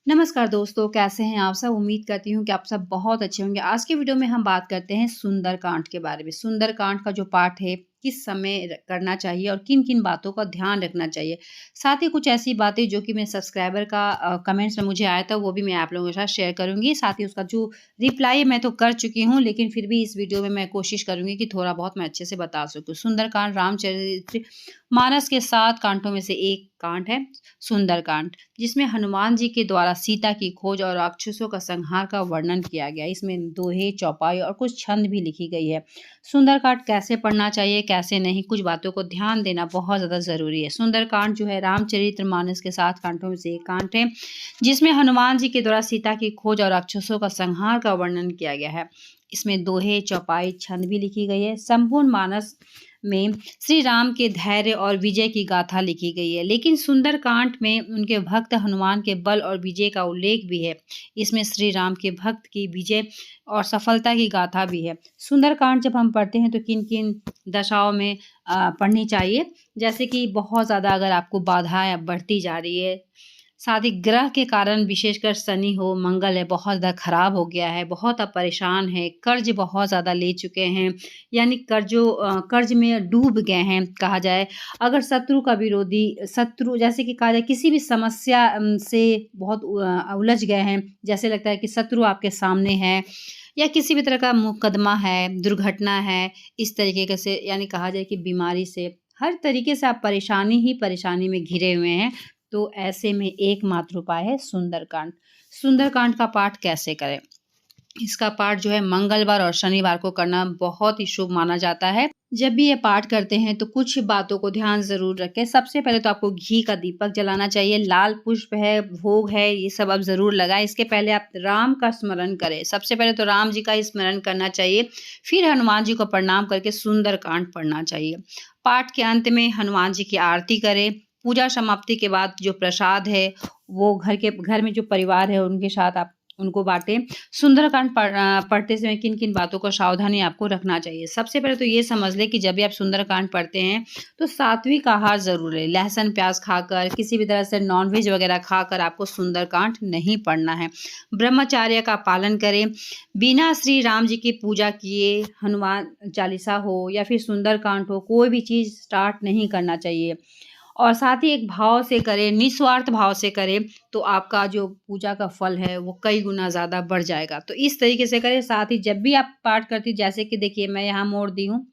नमस्कार दोस्तों, कैसे हैं आप सब? उम्मीद करती हूँ कि आप सब बहुत अच्छे होंगे। आज के वीडियो में हम बात करते हैं सुंदरकांड के बारे में। सुंदरकांड का जो पाठ है, किस समय करना चाहिए और किन-किन बातों का ध्यान रखना चाहिए। साथ ही कुछ ऐसी बातें जो कि मेरे सब्सक्राइबर का कमेंट्स में मुझे आया था, वो भी मैं आप लोगों के साथ शेयर करूँगी। साथ ही उसका जो रिप्लाई मैं तो कर चुकी हूँ, लेकिन फिर भी इस वीडियो में मैं कोशिश करूँगी कि थोड़ा बहुत मैं अच्छे से बता सकूँ। सुंदरकांड रामचरित मानस के 7 कांडों में से एक कांड है सुंदरकांड, जिसमें हनुमान जी के द्वारा सीता की खोज और राक्षसों का संहार का वर्णन किया गया है। इसमें दोहे, चौपाई और कुछ छंद भी लिखी गई है। सुंदरकांड कैसे पढ़ना चाहिए, कैसे नहीं, कुछ बातों को ध्यान देना बहुत ज़्यादा ज़रूरी है। सुंदरकांड जो है रामचरितमानस के 7 कांडों में से एक कांड है, जिसमें हनुमान जी के द्वारा सीता की खोज और राक्षसों का संहार का वर्णन किया गया है। इसमें दोहे, चौपाई, छंद भी लिखी गई है। संपूर्ण मानस में श्री राम के धैर्य और विजय की गाथा लिखी गई है, लेकिन सुंदरकांड में उनके भक्त हनुमान के बल और विजय का उल्लेख भी है। इसमें श्री राम के भक्त की विजय और सफलता की गाथा भी है। सुंदरकांड जब हम पढ़ते हैं तो किन-किन दशाओं में पढ़नी चाहिए, जैसे कि बहुत ज़्यादा अगर आपको बाधाएँ बढ़ती जा रही है, साथ ही ग्रह के कारण विशेषकर शनि हो, मंगल है, बहुत ज़्यादा खराब हो गया है, बहुत आप परेशान हैं, कर्ज़ बहुत ज़्यादा ले चुके हैं, यानी कर्ज़ में डूब गए हैं कहा जाए। अगर शत्रु का विरोधी शत्रु जैसे कि कहा जाए किसी भी समस्या से बहुत उलझ गए हैं, जैसे लगता है कि शत्रु आपके सामने है या किसी भी तरह का मुकदमा है, दुर्घटना है, इस तरीके के से यानी कहा जाए कि बीमारी से, हर तरीके से आप परेशानी ही परेशानी में घिरे हुए हैं। तो ऐसे में एकमात्र उपाय है सुंदरकांड। सुंदरकांड का पाठ कैसे करें? इसका पाठ जो है मंगलवार और शनिवार को करना बहुत ही शुभ माना जाता है। जब भी ये पाठ करते हैं तो कुछ बातों को ध्यान ज़रूर रखें। सबसे पहले तो आपको घी का दीपक जलाना चाहिए, लाल पुष्प है, भोग है, ये सब आप ज़रूर लगाएँ। इसके पहले आप राम का स्मरण करें। सबसे पहले तो राम जी का ही स्मरण करना चाहिए, फिर हनुमान जी को प्रणाम करके सुंदरकांड पढ़ना चाहिए। पाठ के अंत में हनुमान जी की आरती करें। पूजा समाप्ति के बाद जो प्रसाद है, वो घर में जो परिवार है उनके साथ आप उनको बाँटें। सुंदरकांड पढ़ते समय किन-किन बातों का सावधानी आपको रखना चाहिए। सबसे पहले तो ये समझ लें कि जब भी आप सुंदरकांड पढ़ते हैं, तो सात्विक आहार ज़रूर लें। लहसुन, प्याज़ खाकर, किसी भी तरह से नॉन-वेज वगैरह खाकर आपको सुंदरकांड नहीं पढ़ना है। ब्रह्मचर्य का पालन करें। बिना श्री राम जी की पूजा किए हनुमान चालीसा हो या फिर सुंदरकांड हो, कोई भी चीज़ स्टार्ट नहीं करना चाहिए। और साथ ही एक भाव से करें, निस्वार्थ भाव से करें, तो आपका जो पूजा का फल है, वो कई गुना ज़्यादा बढ़ जाएगा। तो इस तरीके से करें, साथ ही जब भी आप पाठ करती जैसे कि देखिए मैं यहाँ मोड़ दी हूँ,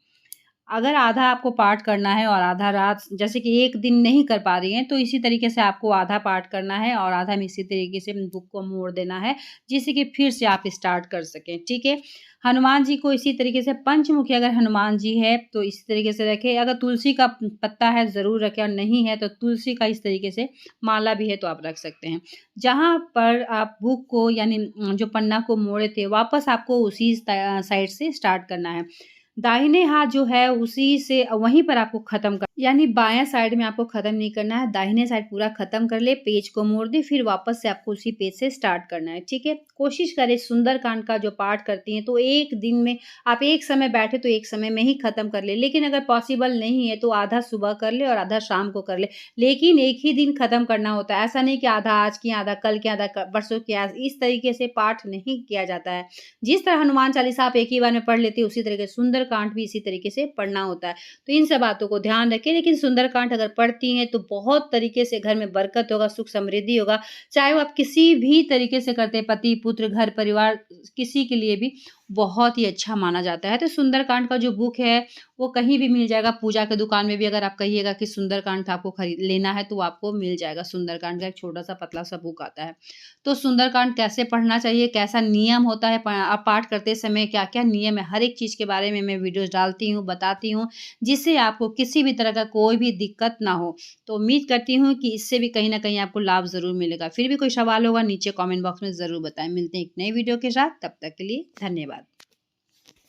अगर आधा आपको पाठ करना है और आधा रात जैसे कि एक दिन नहीं कर पा रही हैं, तो इसी तरीके से आपको आधा पाठ करना है और आधा में इसी तरीके से बुक को मोड़ देना है, जिससे कि फिर से आप स्टार्ट कर सकें, ठीक है? हनुमान जी को इसी तरीके से पंचमुखी अगर हनुमान जी है, तो इसी तरीके से रखें। अगर तुलसी का पत्ता है, ज़रूर रखें और नहीं है, तो तुलसी का इस तरीके से माला भी है, तो आप रख सकते हैं। जहाँ पर आप बुक को यानी जो पन्ना को मोड़े थे, वापस आपको उसी साइड से स्टार्ट करना है। दाहिने हाथ जो है उसी से वहीं पर आपको ख़त्म कर यानी बायाँ साइड में आपको ख़त्म नहीं करना है, दाहिने साइड पूरा ख़त्म कर ले, पेज को मोड़ दें, फिर वापस से आपको उसी पेज से स्टार्ट करना है, ठीक है? कोशिश करें सुंदरकांड का जो पाठ करती हैं, तो एक दिन में आप एक समय बैठे तो एक समय में ही ख़त्म कर लें, लेकिन अगर पॉसिबल नहीं है तो आधा सुबह कर लें और आधा शाम को कर लें, लेकिन एक ही दिन ख़त्म करना होता है। ऐसा नहीं कि आधा आज किया, आधा कल किया, आधा परसों किया, इस तरीके से पाठ नहीं किया जाता है। जिस तरह हनुमान चालीसा आप एक ही बार में पढ़ लेते हैं, उसी तरीके से सुंदरकांड भी इसी तरीके से पढ़ना होता है। तो इन सब बातों को ध्यान रखें, लेकिन सुंदरकांड अगर पढ़ती हैं तो बहुत तरीके से घर में बरकत होगा, सुख समृद्धि होगा। चाहे वो आप किसी भी तरीके से करते हैं, पति, पुत्र, घर परिवार, किसी के लिए भी बहुत ही अच्छा माना जाता है। तो सुंदरकांड का जो बुक है, वो कहीं भी मिल जाएगा। पूजा की दुकान में भी अगर आप कहिएगा कि सुंदरकांड आपको खरीद लेना है, तो वो आपको मिल जाएगा। सुंदरकांड का एक छोटा-सा पतला-सा बुक आता है। तो सुंदरकांड कैसे पढ़ना चाहिए, कैसा नियम होता है पाठ करते समय, क्या-क्या नियम है, हर एक चीज़ के बारे में मैं वीडियोज़ डालती हूँ, बताती हूँ, जिससे आपको किसी भी तरह का कोई भी दिक्कत ना हो। तो उम्मीद करती हूँ कि इससे भी कहीं न कहीं आपको लाभ ज़रूर मिलेगा। फिर भी कोई सवाल होगा नीचे कमेंट बॉक्स में ज़रूर बताएँ। मिलते हैं एक नई वीडियो के साथ, तब तक के लिए धन्यवाद।